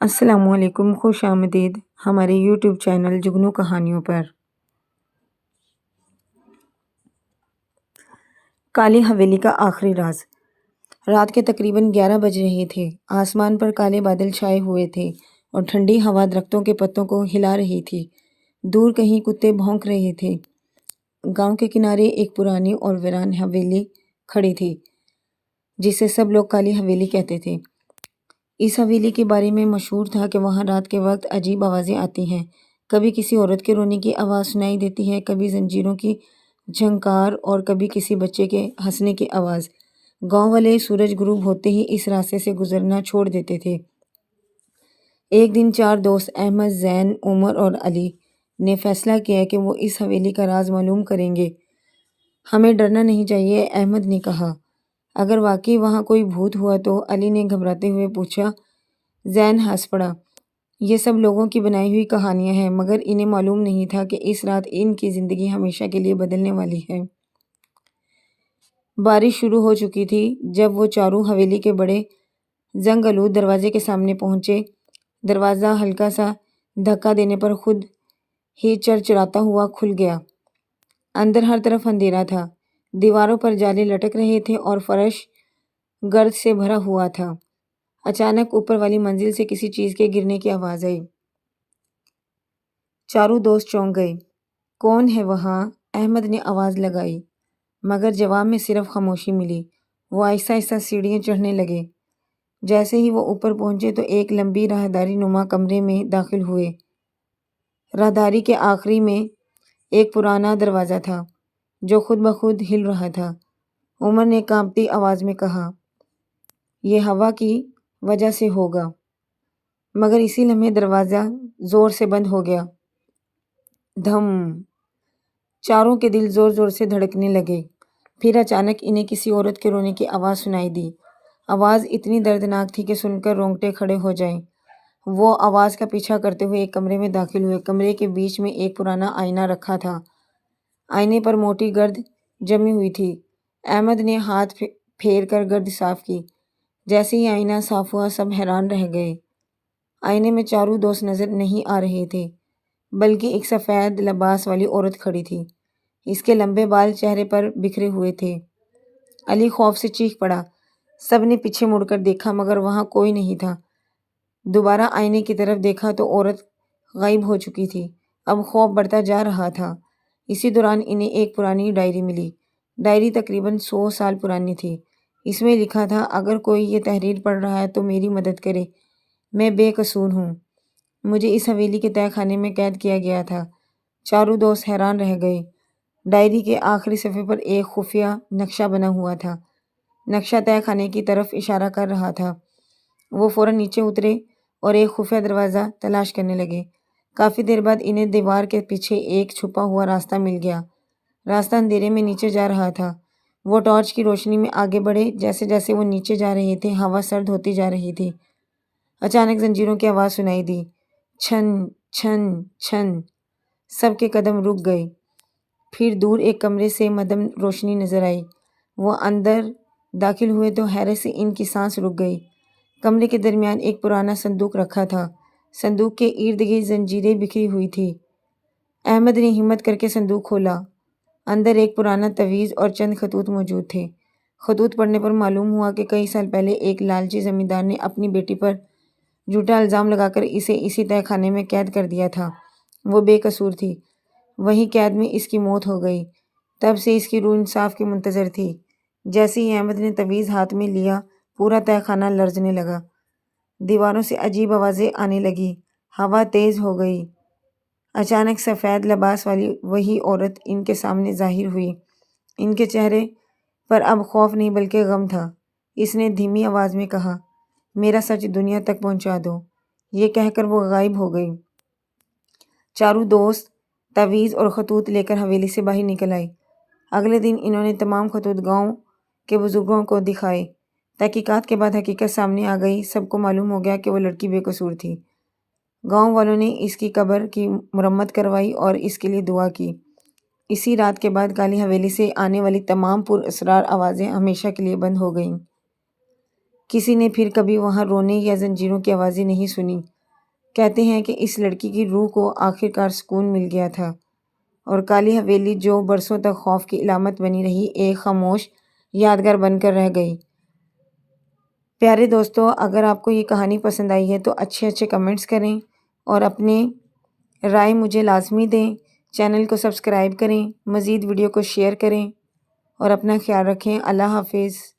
السلام علیکم، خوش آمدید ہمارے یوٹیوب چینل جگنو کہانیوں پر۔ کالی حویلی کا آخری راز۔ رات کے تقریباً 11 بج رہے تھے۔ آسمان پر کالے بادل چھائے ہوئے تھے اور ٹھنڈی ہوا درختوں کے پتوں کو ہلا رہی تھی۔ دور کہیں کتے بھونک رہے تھے۔ گاؤں کے کنارے ایک پرانی اور ویران حویلی کھڑی تھی جسے سب لوگ کالی حویلی کہتے تھے۔ اس حویلی کے بارے میں مشہور تھا کہ وہاں رات کے وقت عجیب آوازیں آتی ہیں۔ کبھی کسی عورت کے رونے کی آواز سنائی دیتی ہے، کبھی زنجیروں کی جھنکار اور کبھی کسی بچے کے ہنسنے کی آواز۔ گاؤں والے سورج غروب ہوتے ہی اس راستے سے گزرنا چھوڑ دیتے تھے۔ ایک دن 4 دوست احمد، زین، عمر اور علی نے فیصلہ کیا کہ وہ اس حویلی کا راز معلوم کریں گے۔ ہمیں ڈرنا نہیں چاہیے، احمد نے کہا۔ اگر واقعی وہاں کوئی بھوت ہوا تو؟ علی نے گھبراتے ہوئے پوچھا۔ زین ہنس پڑا۔ یہ سب لوگوں کی بنائی ہوئی کہانیاں ہیں، مگر انہیں معلوم نہیں تھا کہ اس رات ان کی زندگی ہمیشہ کے لیے بدلنے والی ہے۔ بارش شروع ہو چکی تھی جب وہ چاروں حویلی کے بڑے زنگ آلود دروازے کے سامنے پہنچے۔ دروازہ ہلکا سا دھکا دینے پر خود ہی چرچراتا ہوا کھل گیا۔ اندر ہر طرف اندھیرا تھا۔ دیواروں پر جالے لٹک رہے تھے اور فرش گرد سے بھرا ہوا تھا۔ اچانک اوپر والی منزل سے کسی چیز کے گرنے کی آواز آئی۔ چاروں دوست چونک گئے۔ کون ہے وہاں؟ احمد نے آواز لگائی، مگر جواب میں صرف خاموشی ملی۔ وہ آہستہ آہستہ سیڑھیاں چڑھنے لگے۔ جیسے ہی وہ اوپر پہنچے تو ایک لمبی راہداری نما کمرے میں داخل ہوئے۔ راہداری کے آخری میں ایک پرانا دروازہ تھا جو خود بخود ہل رہا تھا۔ عمر نے کانپتی آواز میں کہا، یہ ہوا کی وجہ سے ہوگا۔ مگر اسی لمحے دروازہ زور سے بند ہو گیا۔ دھم! چاروں کے دل زور زور سے دھڑکنے لگے۔ پھر اچانک انہیں کسی عورت کے رونے کی آواز سنائی دی۔ آواز اتنی دردناک تھی کہ سن کر رونگٹے کھڑے ہو جائیں۔ وہ آواز کا پیچھا کرتے ہوئے ایک کمرے میں داخل ہوئے۔ کمرے کے بیچ میں ایک پرانا آئینہ رکھا تھا۔ آئینے پر موٹی گرد جمی ہوئی تھی۔ احمد نے ہاتھ پھیر کر گرد صاف کی۔ جیسے ہی آئینہ صاف ہوا سب حیران رہ گئے۔ آئینے میں چاروں دوست نظر نہیں آ رہے تھے، بلکہ ایک سفید لباس والی عورت کھڑی تھی۔ اس کے لمبے بال چہرے پر بکھرے ہوئے تھے۔ علی خوف سے چیخ پڑا۔ سب نے پیچھے مڑ کر دیکھا مگر وہاں کوئی نہیں تھا۔ دوبارہ آئینے کی طرف دیکھا تو عورت غائب ہو چکی تھی۔ اب خوف بڑھتا جا رہا تھا۔ اسی دوران انہیں ایک پرانی ڈائری ملی۔ ڈائری تقریباً 100 سال پرانی تھی۔ اس میں لکھا تھا، اگر کوئی یہ تحریر پڑھ رہا ہے تو میری مدد کرے، میں بے قصور ہوں۔ مجھے اس حویلی کے تہہ خانے میں قید کیا گیا تھا۔ چاروں دوست حیران رہ گئے۔ ڈائری کے آخری صفحے پر ایک خفیہ نقشہ بنا ہوا تھا۔ نقشہ تہہ خانے کی طرف اشارہ کر رہا تھا۔ وہ فوراً نیچے اترے اور ایک خفیہ دروازہ تلاش کرنے لگے۔ کافی دیر بعد انہیں دیوار کے پیچھے ایک چھپا ہوا راستہ مل گیا۔ راستہ اندھیرے میں نیچے جا رہا تھا۔ وہ ٹارچ کی روشنی میں آگے بڑھے۔ جیسے جیسے وہ نیچے جا رہے تھے ہوا سرد ہوتی جا رہی تھی۔ اچانک زنجیروں کی آواز سنائی دی، چھن چھن چھن۔ سب کے قدم رک گئے۔ پھر دور ایک کمرے سے مدھم روشنی نظر آئی۔ وہ اندر داخل ہوئے تو حیرت سے ان کی سانس رک گئی۔ کمرے کے درمیان ایک پرانا صندوق رکھا تھا۔ صندوق کے ارد گرد زنجیریں بکھری ہوئی تھیں۔ احمد نے ہمت کر کے صندوق کھولا۔ اندر ایک پرانا تعویذ اور چند خطوط موجود تھے۔ خطوط پڑھنے پر معلوم ہوا کہ کئی سال پہلے ایک لالچی زمیندار نے اپنی بیٹی پر جھوٹا الزام لگا کر اسے اسی تہہ خانے میں قید کر دیا تھا۔ وہ بے قصور تھی۔ وہیں قید میں اس کی موت ہو گئی۔ تب سے اس کی روح انصاف کی منتظر تھی۔ جیسے ہی احمد نے تعویذ ہاتھ میں لیا پورا تہہ خانہ لرزنے لگا۔ دیواروں سے عجیب آوازیں آنے لگیں۔ ہوا تیز ہو گئی۔ اچانک سفید لباس والی وہی عورت ان کے سامنے ظاہر ہوئی۔ ان کے چہرے پر اب خوف نہیں بلکہ غم تھا۔ اس نے دھیمی آواز میں کہا، میرا سچ دنیا تک پہنچا دو۔ یہ کہہ کر وہ غائب ہو گئی۔ چاروں دوست تعویذ اور خطوط لے کر حویلی سے باہر نکل آئے۔ اگلے دن انہوں نے تمام خطوط گاؤں کے بزرگوں کو دکھائے۔ تحقیقات کے بعد حقیقت سامنے آ گئی۔ سب کو معلوم ہو گیا کہ وہ لڑکی بے قصور تھی۔ گاؤں والوں نے اس کی قبر کی مرمت کروائی اور اس کے لیے دعا کی۔ اسی رات کے بعد کالی حویلی سے آنے والی تمام پر اسرار آوازیں ہمیشہ کے لیے بند ہو گئیں۔ کسی نے پھر کبھی وہاں رونے یا زنجیروں کی آوازیں نہیں سنی۔ کہتے ہیں کہ اس لڑکی کی روح کو آخر کار سکون مل گیا تھا، اور کالی حویلی جو برسوں تک خوف کی علامت بنی رہی، ایک خاموش یادگار بن کر رہ گئی۔ پیارے دوستو، اگر آپ کو یہ کہانی پسند آئی ہے تو اچھے کمنٹس کریں اور اپنے رائے مجھے لازمی دیں۔ چینل کو سبسکرائب کریں، مزید ویڈیو کو شیئر کریں اور اپنا خیال رکھیں۔ اللہ حافظ۔